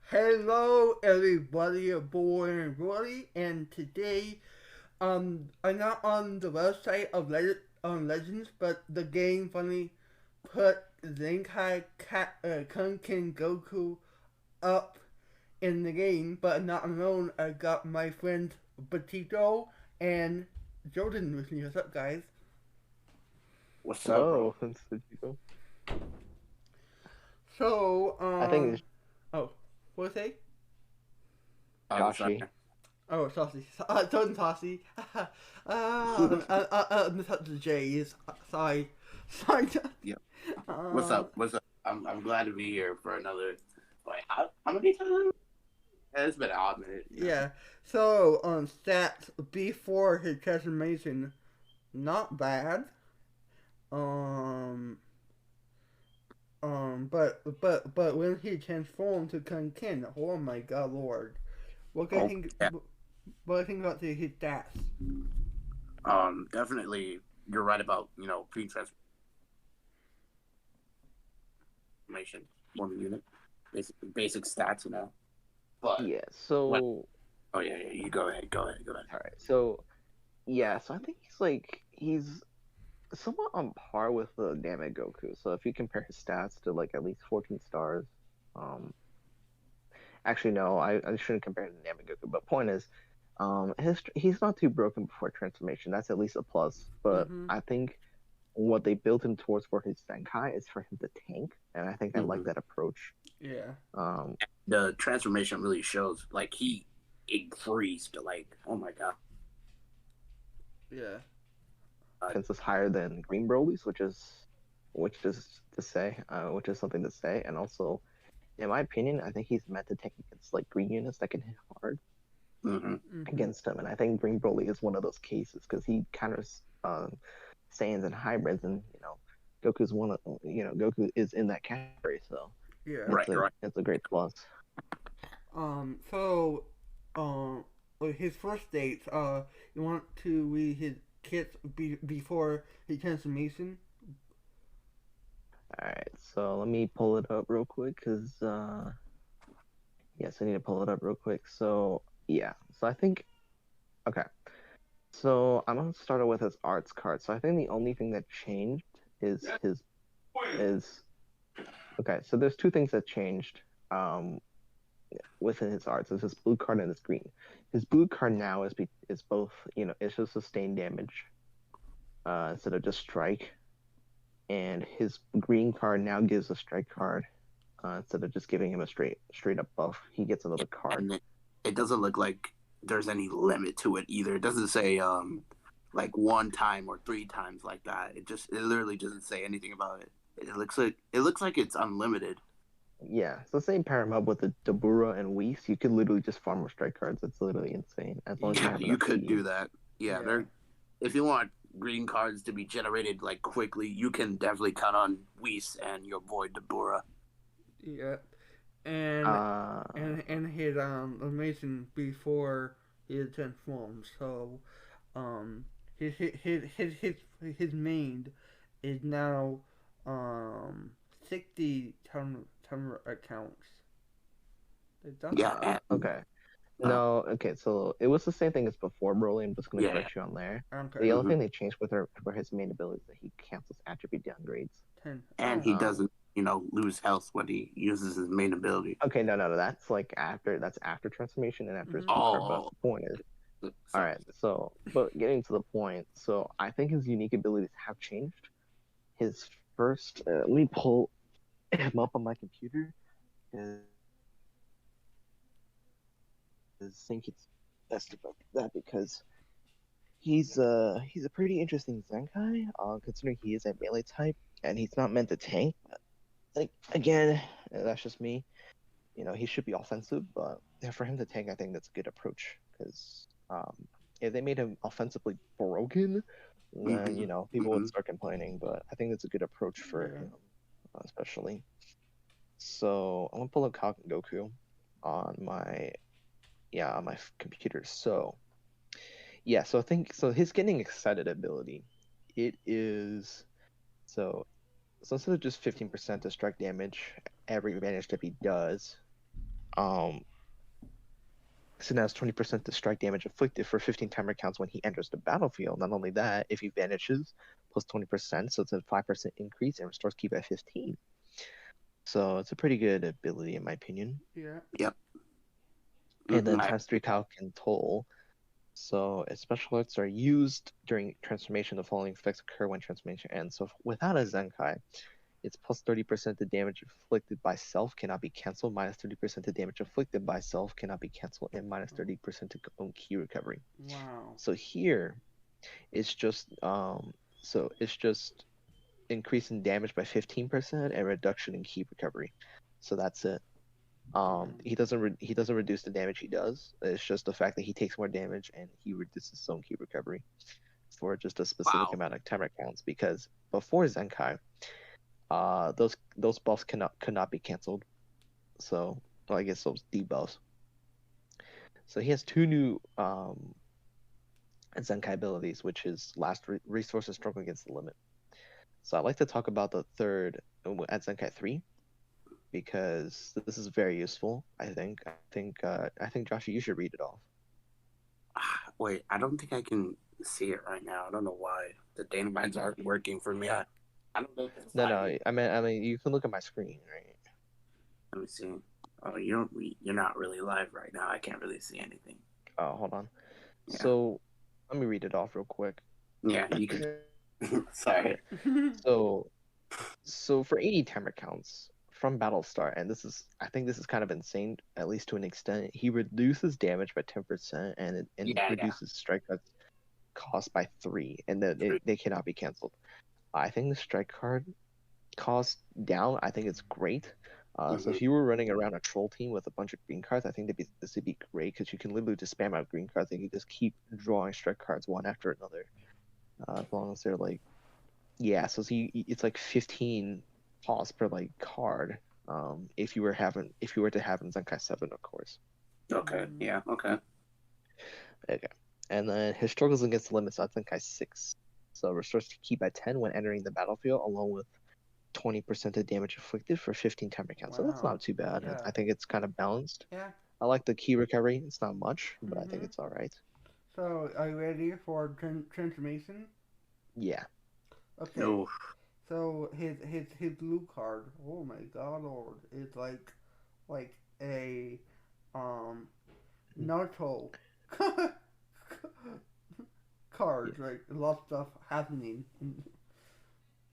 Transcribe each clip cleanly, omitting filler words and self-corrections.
Hello, everybody, boy and Rory, and today, I'm not on the website of Legends, but the game finally put Kaioken Goku up in the game, but not alone. I got my friend Bejito and Jordan with me. What's up, guys? What's up, bro? Hello, it's Bejito. So, I think it's oh, what say? Sorry. Joshie. Oh, Saucy. Jordan Saucy. Missed the J's. Sorry. Sorry. Yeah. What's Uh, up? What's up? I'm glad to be here for another. Like, how many times? It's been an odd minute. yeah. So, stats before his transformation, not bad. Um, but when he transformed to Kunkin, oh my god, lord. What do you Oh, think? yeah. What do you think about his stats? Definitely, you're right about pre-transformation forming unit, basic stats, But Yeah, what? so Oh yeah. You go ahead. Go ahead. Go ahead. all right. So I think he's somewhat on par with the Namek Goku. So if you compare his stats to like at least 14 stars, um actually no, I shouldn't compare him to Namek Goku, but point is he's not too broken before transformation. That's at least a plus. But Mm-hmm. I think what they built him towards for his Zenkai is for him to tank, and I think I like Mm-hmm. that approach. Yeah. Um, The transformation really shows like he increased. Like, oh my god. Yeah. Offense is higher than Green Broly's, which is something to say. And also, in my opinion, I think he's meant to take against like green units that can hit hard Mm-hmm. Mm-hmm. against him. And I think Green Broly is one of those cases because he counters Saiyans and hybrids, and Goku is in that category, so Yeah. Right. Right. it's a great plus. So, um, his first dates, you want to read his kits before the transformation? All right, so let me pull it up real quick because yes, I need to pull it up real quick. So yeah, so I think okay. So I'm gonna start with his arts card. So I think the only thing that changed is his is okay. So there's two things that changed um within his arts. Is his blue card and his green. His blue card now is both it's just sustain damage instead of just strike, and his green card now gives a strike card instead of just giving him a straight up buff. He gets another card. And it doesn't look like there's any limit to it either. It doesn't say like one time or three times like that. It literally doesn't say anything about it. It looks like it's unlimited. Yeah, so same pair him up with the Dabura and Whis. You could literally just farm with strike cards. It's literally insane as long as you Yeah. Yeah, have you enough could speed. do that. Yeah, Yeah. if you want green cards to be generated like quickly, you can definitely count on Whis and your boy Dabura. Yeah. And and his animation before he is transformed. So, um, his main is now 60 ton accounts. Is that Yeah, and okay. uh, No, okay, so it was the same thing as before, Broly. I'm just gonna yeah, correct you on there. okay? The only hmm thing they changed with her for his main ability is that he cancels attribute downgrades. 10. and Oh. he Um, doesn't lose health when he uses his main ability. okay, no, that's like that's after transformation and after his Mm-hmm. blue card. But Oh, the point is, all sorry. right. So, but getting to the point, so I think his unique abilities have changed. His first, let me pull him up on my computer. I think it's best about that because he's a pretty interesting Zenkai, considering he is a melee type and he's not meant to tank. Like again, that's just me. He should be offensive, but for him to tank, I think that's a good approach because if they made him offensively broken, then hmm people would hmm start complaining. But I think it's a good approach for Yeah. him, especially. So I'm gonna pull up Kaioken Goku on my on my computer. So yeah, so I think so his getting excited ability, it is so so instead of just 15% to strike damage every advantage that he does, Um, so now it's 20% to strike damage inflicted for 15 timer counts when he enters the battlefield. Not only that, if he vanishes, plus 20%, so it's a 5% increase and restores ki by 15. So it's a pretty good ability in my opinion. Yeah. Yep. And then I, times 3 Kaioken toll. So if special alerts are used during transformation, the following effects occur when transformation ends. So without a Zenkai, it's plus 30% to damage inflicted by self cannot be cancelled, minus 30% to damage inflicted by self cannot be cancelled, and minus 30% to own ki recovery. Wow. So here, it's just increasing damage by 15% and reduction in ki recovery. So that's it. He doesn't reduce the damage he does. It's just the fact that he takes more damage and he reduces his own ki recovery for just a specific wow. amount of timer counts. Because before Zenkai, those buffs could not be canceled. So, well, I guess those debuffs. So he has two new Zenkai abilities, which is last resource and struggle against the limit. So I'd like to talk about the third at Zenkai 3 because this is very useful. I think Joshie, you should read it off. Wait, I don't think I can see it right now. I don't know why the data mines aren't working for me. I don't know if it's No, lagging. I mean, you can look at my screen, right? Let me see. Oh, you're not really live right now. I can't really see anything. Oh, hold on. Yeah. So let me read it off real quick. Yeah, you can. Sorry. So for 80 timer counts from battle start, and I think this is kind of insane, at least to an extent. He reduces damage by 10%, and Yeah. reduces strike cost by 3, and then they cannot be canceled. I think the strike card cost down. I think it's great. So if you were running around a troll team with a bunch of green cards, I think this would be great because you can literally just spam out green cards and you just keep drawing strike cards one after another, as long as they're like, yeah. So it's like 15 cost per like card. If you were to have in Zenkai 7, of course. Okay. Yeah. Okay. Okay. And then his struggles against the limits on Zenkai 6. So restores ki by 10 when entering the battlefield, along with 20% of damage inflicted for 15 timer counts. So that's Wow. not too bad. Yeah. I think it's kind of balanced. Yeah. I like the ki recovery. It's not much, but I think it's all right. So, are you ready for transformation? Yeah. Okay. No. So his blue card. Oh my god, Lord! It's like a Naruto cards. Like a lot of stuff happening.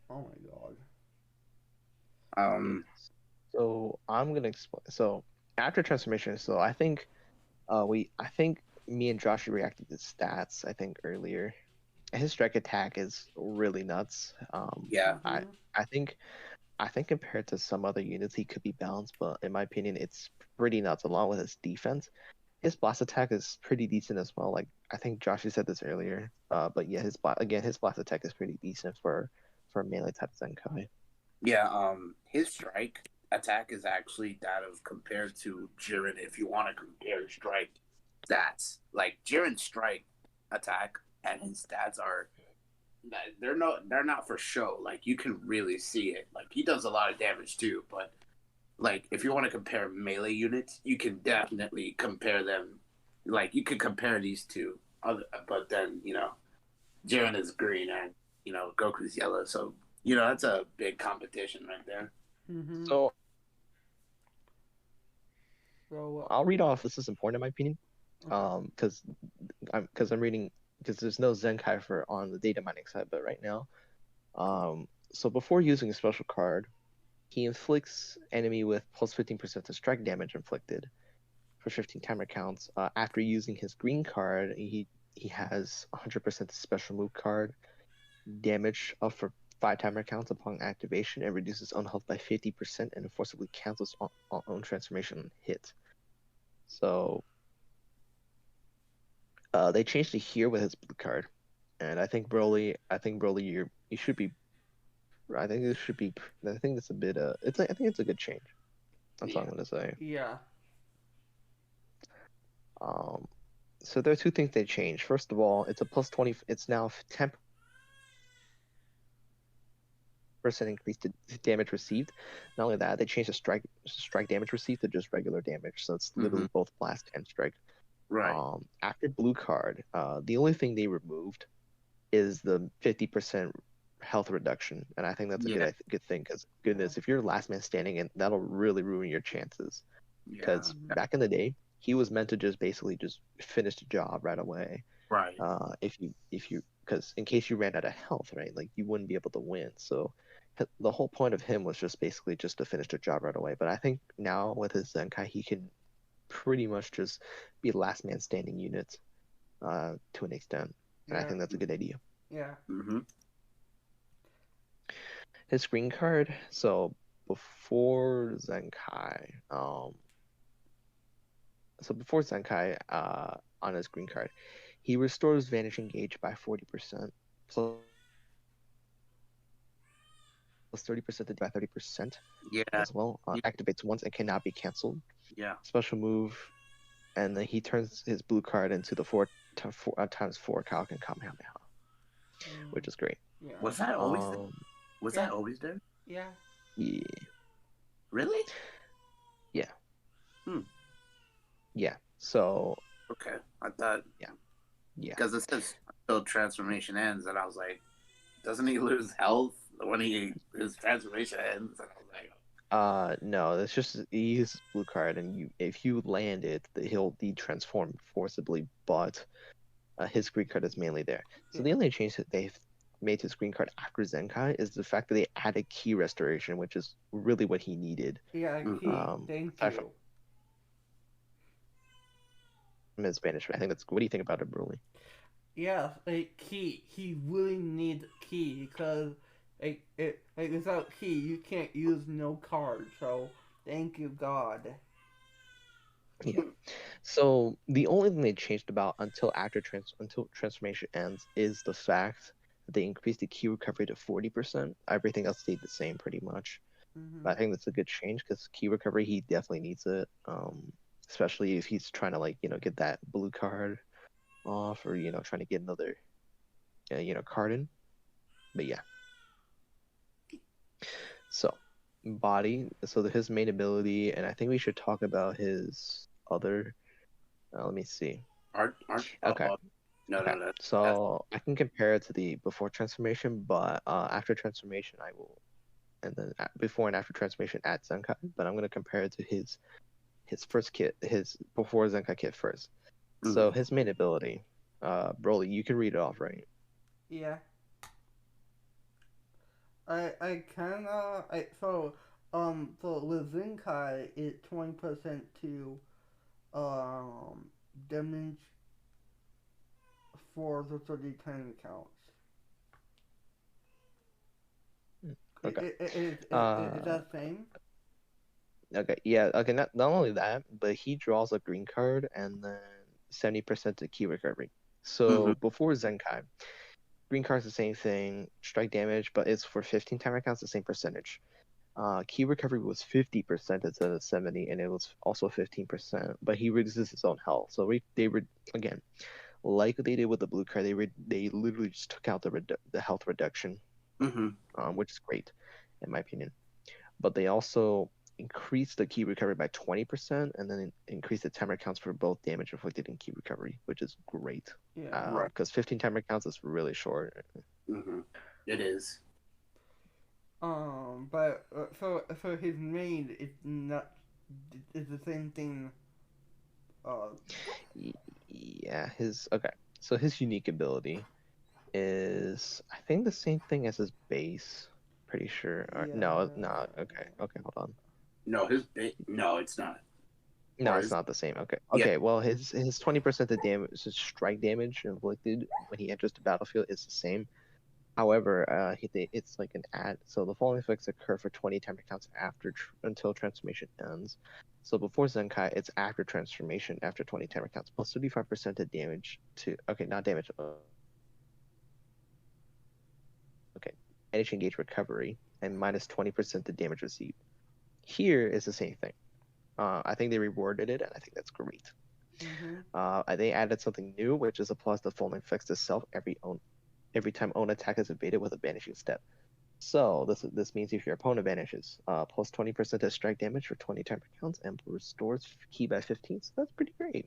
Oh my god. So I'm gonna explain. So after transformation, so I think me and Joshie reacted to stats. I think earlier, his strike attack is really nuts. Yeah. I think compared to some other units, he could be balanced, but in my opinion, it's pretty nuts. Along with his defense, his blast attack is pretty decent as well. Like I think Joshie said this earlier, but yeah, his blast attack is pretty decent for a melee type Zenkai. Yeah. His strike attack is actually that of compared to Jiren. If you want to compare strike stats, like Jiren's strike attack and his stats are they're not for show. Like you can really see it. Like he does a lot of damage too, but like if you want to compare melee units, you can definitely compare them. Like you could compare these two, but then Jiren is green and Goku's yellow, so that's a big competition right there. So So I'll read off. This is important in my opinion, okay. because I'm reading because there's no Zenkai for on the data mining side, but right now, so before using a special card, he inflicts enemy with plus 15% to strike damage inflicted for 15 timer counts. After using his green card, he has 100% special move card damage up for 5 timer counts upon activation and reduces own health by 50% and forcibly cancels own transformation hit. So they changed it here with his blue card, and I think Broly, you should be. I think this should be. I think it's a bit. I think it's a good change. That's all I'm gonna say. Yeah. So there are two things they changed. First of all, it's a plus 20. It's now 10 50% increase to damage received. Not only that, they changed the strike damage received to just regular damage, so it's literally both blast and strike. Right. After blue card, the only thing they removed is the 50% health reduction, and I think that's a good thing because goodness, if you're last man standing, and that'll really ruin your chances. Because back in the day, he was meant to just basically just finish the job right away. Right. If you because in case you ran out of health, right, like you wouldn't be able to win. So the whole point of him was just basically just to finish the job right away. But I think now with his Zenkai, he can pretty much just be last man standing units to an extent, and I think that's a good idea. Yeah. His green card. So before Zenkai, on his green card, he restores Vanishing Gauge by 40%, plus 30% by 30%. As well. Activates once and cannot be canceled. Yeah. Special move, and then he turns his blue card into the 4 times 4 Kaioken Kamehameha, which is great. Yeah. Was that always there? Was that always there? Yeah. Yeah. Really? Yeah. Yeah. So. Okay, I thought. Yeah. Because it says until transformation ends, and I was like, doesn't he lose health when his transformation ends? And I was like, no, it's just he uses blue card, and if you land it, he'll de-transform forcibly. But his green card is mainly there. So the only change that they've made to his green card after Zenkai is the fact that they added key restoration, which is really what he needed. Yeah, key. Thank you. From his banishment, I think that's. What do you think about it, Broly? Yeah, like key. He really needs key because without key you can't use no card. So thank you God. Yeah. So the only thing they changed about until transformation ends is the fact that they increased the key recovery to 40%. Everything else stayed the same pretty much. But I think that's a good change because key recovery, he definitely needs it. Especially if he's trying to get that blue card off, or trying to get another card in. But yeah. So body. So his main ability, and I think we should talk about his other. Let me see. Okay. No. So I can compare it to the before transformation, but after transformation I will, and then before and after transformation at Zenkai. But I'm gonna compare it to his first kit, his before Zenkai kit first. So his main ability, Broly, you can read it off, right? Yeah. I so with Zenkai it's 20% to damage for the 30 time accounts. Okay. Is that the same? Okay, yeah, okay, not only that, but he draws a green card and then 70% to key recovery. So before Zenkai, green card's the same thing, strike damage, but it's for 15 timer counts, the same percentage. Key recovery was 50% instead of 70, and it was also 15%, but he reduces his own health. So they were, again, like they did with the blue card, they literally just took out the health reduction, which is great, in my opinion. But they also increased the key recovery by 20%, and then increased the timer counts for both damage inflicted and key recovery, which is great. Yeah. Because 15 timer counts is really short. It is. But so his main is not is the same thing. Yeah, So his unique ability is, I think, the same thing as his base. Pretty sure. Yeah. No. Okay, hold on. No, no, it's not. No, it's not the same. Okay. Well, his 20% of damage, his strike damage inflicted when he enters the battlefield is the same. However, it's like an add. So the following effects occur for 20 timer counts until transformation ends. So before Zenkai, it's after transformation, after 20 timer counts, plus 35% of damage to. Okay, not damage. Okay, Vanishing Gauge recovery, and minus 20% to damage received. Here is the same thing. I think they rewarded it, and I think that's great. They added something new, which is applies the following effects to self every time own attack is evaded with a banishing step. So this means if your opponent vanishes, plus 20% to strike damage for 20 timer counts and restores ki by 15. So that's pretty great.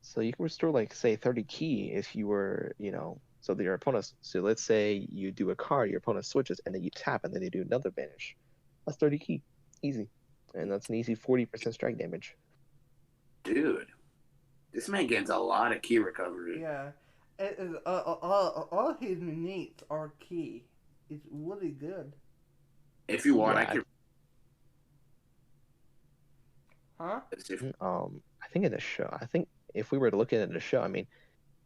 So you can restore like say 30 ki if you were, so that your opponent. So let's say you do a card, your opponent switches, and then you tap, and then you do another vanish. That's 30 ki, easy, and that's an easy 40% strike damage. Dude, this man gets a lot of ki recovery. Yeah. All his needs are key. It's really good. If you want, Yeah, I can. Huh? I think in the show, I think if we were to look at it in the show, I mean,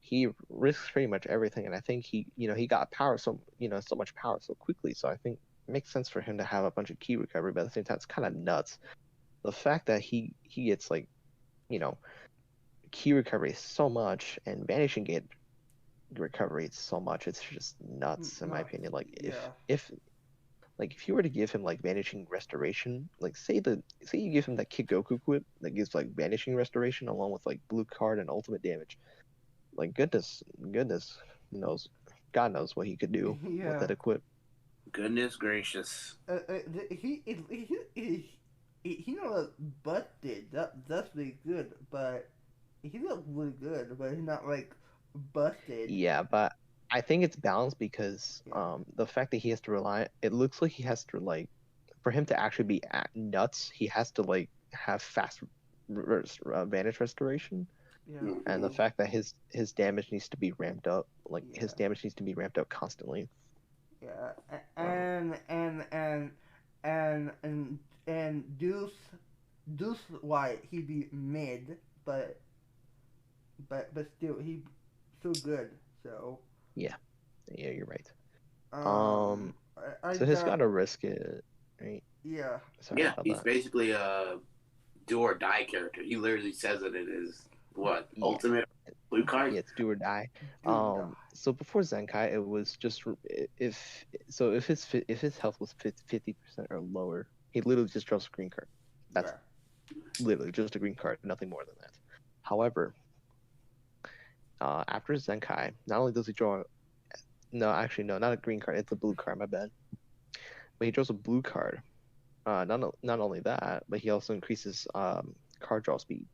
he risks pretty much everything, and I think he got power so much power so quickly. So I think it makes sense for him to have a bunch of ki recovery, but at the same time, it's kind of nuts. The fact that he gets like, ki recovery so much and vanishing gate recovery so much, it's just nuts in my opinion. Like if you were to give him like vanishing restoration, like say you give him that Kid Goku equip that gives like vanishing restoration along with like blue card and ultimate damage, like goodness knows, God knows what he could do with that equip. Goodness gracious. He not busted. That's really good, but he looks really good, but he's not like busted. Yeah, but I think it's balanced because the fact that he has to rely, it looks like he has to like, for him to actually be nuts, he has to like have fast vanish restoration. Yeah. And the fact that his damage needs to be ramped up, like his damage needs to be ramped up constantly. Yeah, and Deuce White he be mid, but still he so good. So yeah, you're right. I so he's got to risk it, right? Yeah. Sorry yeah, he's basically a do or die character. He literally says it in his ultimate blue card. Yeah, it's do or die. So before Zenkai, it was just if his health was 50% or lower, he literally just draws a green card. That's literally just a green card, nothing more than that. However, after Zenkai, not only does he draw, not a green card, it's a blue card. My bad. But he draws a blue card. Not only that, but he also increases card draw speed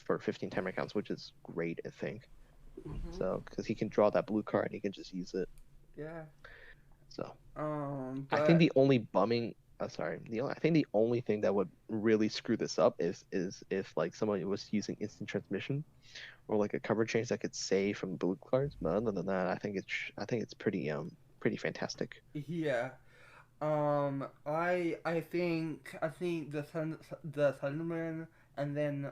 for 15 timer counts, which is great, I think. Mm-hmm. So, because he can draw that blue card and he can just use it. Yeah. So, I think the only thing that would really screw this up is if like someone was using instant transmission or like a cover change that could save from blue cards. But other than that, I think it's pretty fantastic. Yeah. I think the Thunderman and then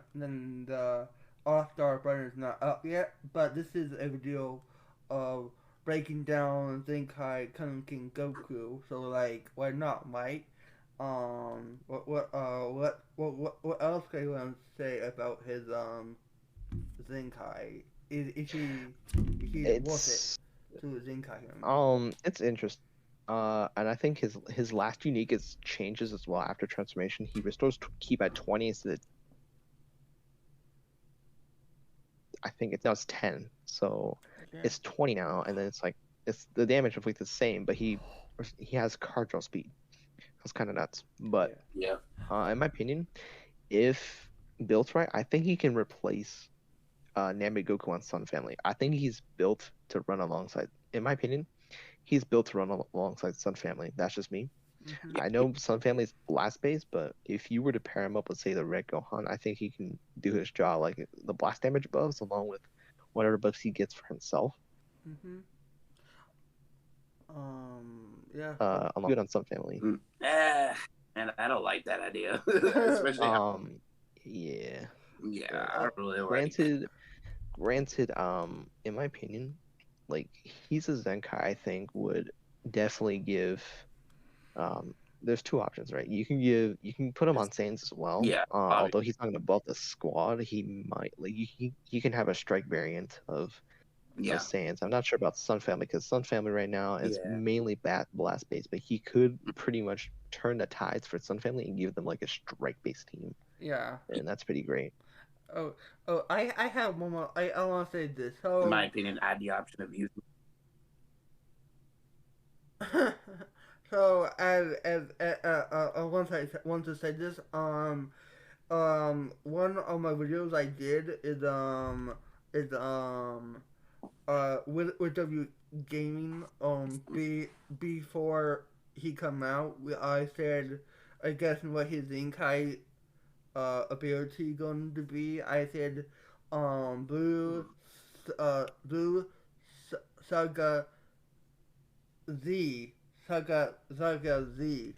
the All-Star Brother is not up yet, but this is a video of breaking down Kaioken Goku. So like, why not, Mike? What else can you want to say about his Zenkai? Is he worth it to Zenkai? It's interesting. And I think his last unique changes as well after transformation. He restores ki by 20 instead of, I think it's 10. So it's 20 now, and then it's the damage reflects the same, but he has card draw speed. That's kind of nuts. But in my opinion, if built right, I think he can replace Namegoku on Sun Family. I think he's built to run alongside. In my opinion, he's built to run alongside Sun Family. That's just me. Mm-hmm. I know Sun Family is blast based, but if you were to pair him up with, say, the Red Gohan, I think he can do his job, like the blast damage buffs, along with whatever buffs he gets for himself. Mm-hmm. Yeah. I'm good on Sun Family. And I don't like that idea, especially. Yeah. Yeah, I don't really Granted, in my opinion, like he's a Zenkai, I think would definitely give. There's two options, right? You can put him on Saiyans as well. Yeah. Although he's not gonna buff the squad, he might like he can have a strike variant of Saiyans. I'm not sure about Sun Family because Sun Family right now is mainly blast based, but he could pretty much turn the tides for Sun Family and give them like a strike based team. Yeah. And that's pretty great. I have one more. I want to say this. So, in my opinion, add the option of using. So I want to say this, one of my videos I did is with W Gaming before he come out. I said, I guess what his Zenkai ability going to be. I said blue saga Z, saga Z,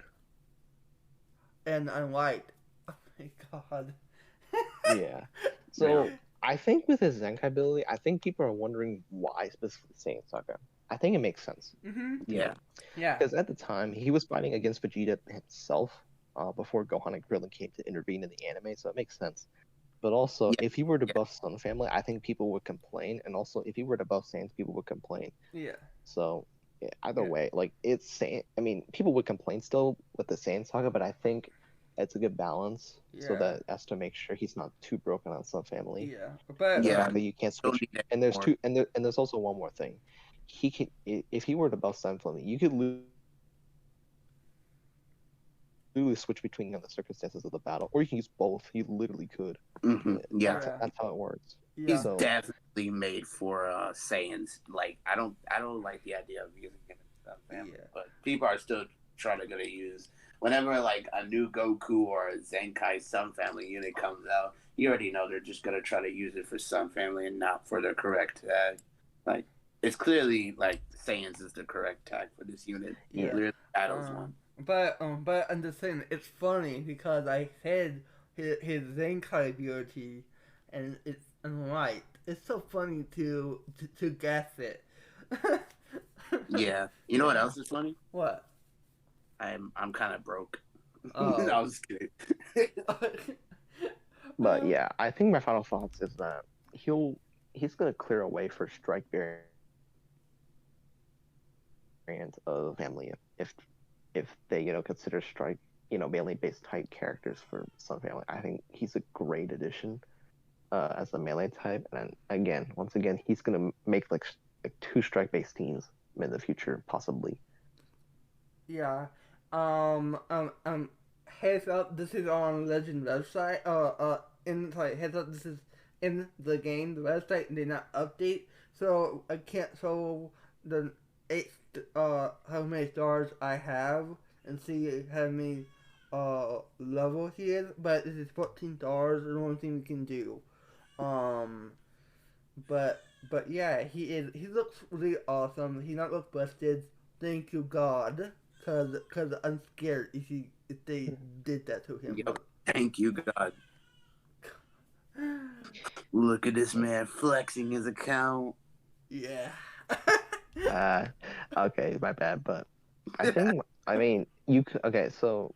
and I'm white. Oh my god. Yeah. So I think with his Zenkai ability, I think people are wondering why specifically Saiyan Saga. I think it makes sense, Mhm. you Yeah. know, Yeah. because at the time he was fighting against Vegeta himself before Gohan and Krillin came to intervene in the anime, so it makes sense. But also, Yeah. if he were to Yeah. buff Sun Family, I think people would complain, and also if he were to buff Saiyans, people would complain. Yeah. So yeah, either Yeah. way, like it's Saiyan. I mean, people would complain still with the Saiyan Saga, but I think it's a good balance so Yeah. that as to make sure he's not too broken on Sun Family. Yeah. And But the Yeah. fact that you can't Don't switch, need and there's anymore. two, and there's also one more thing. He can, if he were to buff Sun Family, you could literally switch between the circumstances of the battle, or you can use both. You literally could. Yeah. Yeah. That's how it works. Yeah. He's So definitely made for Saiyans. Like I don't like the idea of using him in some family, Yeah. but people are still trying to gonna use whenever like a new Goku or a Zenkai Sun Family unit comes out. You already know they're just gonna try to use it for Sun Family and not for the correct tag. Like it's clearly like Saiyans is the correct tag for this unit. He Yeah. yeah, literally battles one. But I'm just saying it's funny because I said his Zenkai ability, and it's right. It's so funny to guess it. Yeah. You know what Yeah. else is funny? What? I'm kind of broke. No, Oh. I was just kidding. but yeah, I think my final thoughts is that he's gonna clear a way for strike variant of family if they consider strike melee based type characters for Sun Family. I think he's a great addition as a melee type, and once again, he's gonna make like two strike based teams in the future possibly. Yeah. Um. Um. Um. Heads up. This is on Legend website. Heads up. This is in the game. The website did not update, so I can't. So the eight. How many stars I have and see how many level he is. But this is 14 stars. The only thing we can do. Um. But yeah, he is. He looks really awesome. He not look busted. Thank you God, cause I'm scared if they did that to him. Yep. Thank you, God. Look at this man flexing his account. Yeah. Okay, my bad, but I mean you could okay. So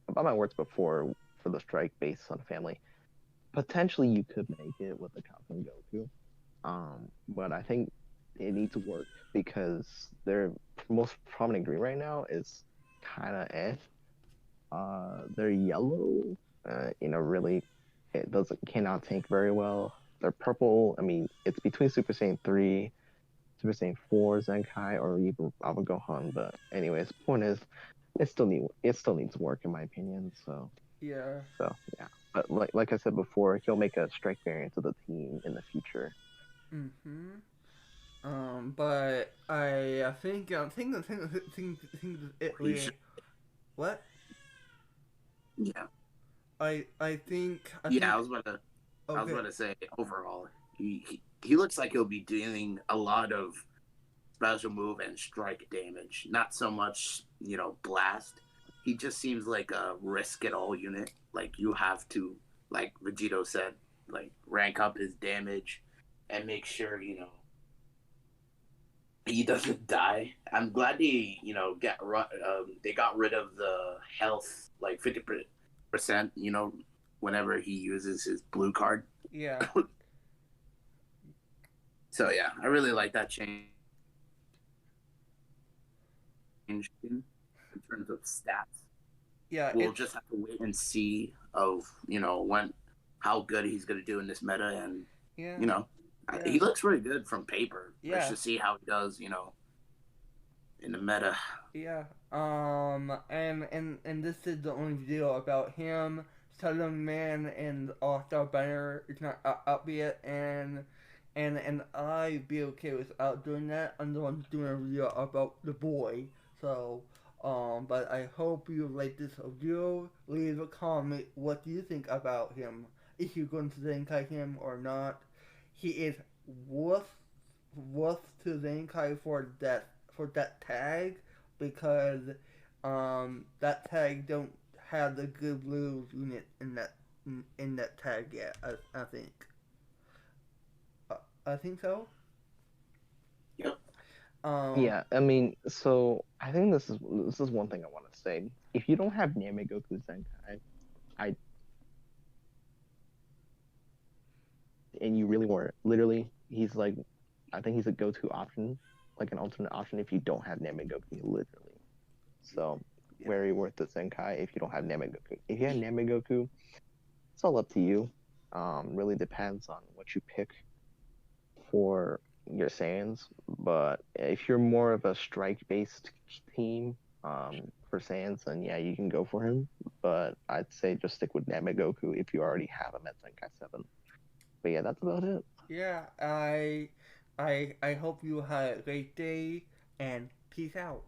about my words before for the strike based on family, potentially you could make it with the Kaioken Goku. But I think it needs to work because their most prominent green right now is kind of eh. They're yellow. Really, it doesn't cannot tank very well. They're purple. I mean, it's between Super Saiyan 3, Super Saiyan 4, Zenkai, or even Alpha Gohan. But anyways, point is, it still needs work in my opinion. Yeah. So yeah. But like I said before, he'll make a strike variant of the team in the future. Mhm. But I think it He really should, what yeah, I think yeah. I was about to say overall, he looks like he'll be dealing a lot of special move and strike damage. Not so much, blast. He just seems like a risk it all unit. Like you have to, like Vegito said, like rank up his damage and make sure he doesn't die. I'm glad they got rid of the health like 50%. Whenever he uses his blue card. yeah. So yeah, I really like that change in terms of stats. Yeah, We'll it's just have to wait and see of when how good he's going to do in this meta, and yeah. you know Yeah. he looks really good from paper. Let's Yeah. just see how he does. in the meta. Yeah. And this is the only video about him. Southern Man and All Star Banner is not up yet, and I be okay without doing that. I'm the one doing a video about the boy. So, but I hope you like this video. Leave a comment. What do you think about him? If you're going to Zenkai him or not? He is worth to Zenkai for that tag because that tag don't have the good blues unit in that tag yet. I think. I think so. Yep. Yeah, I mean, so I think this is one thing I want to say. If you don't have Goku Zenkai, I and you really weren't. Literally, he's like, I think he's a go-to option, like an alternate option if you don't have Goku, literally. So very worth the Zenkai if you don't have Goku. If you have Goku, it's all up to you. Really depends on what you pick for your Saiyans. But if you're more of a strike-based team for Saiyans, then yeah, you can go for him. But I'd say just stick with Goku if you already have him at Zenkai 7. But yeah, that's about it. Yeah, I hope you had a great day and peace out.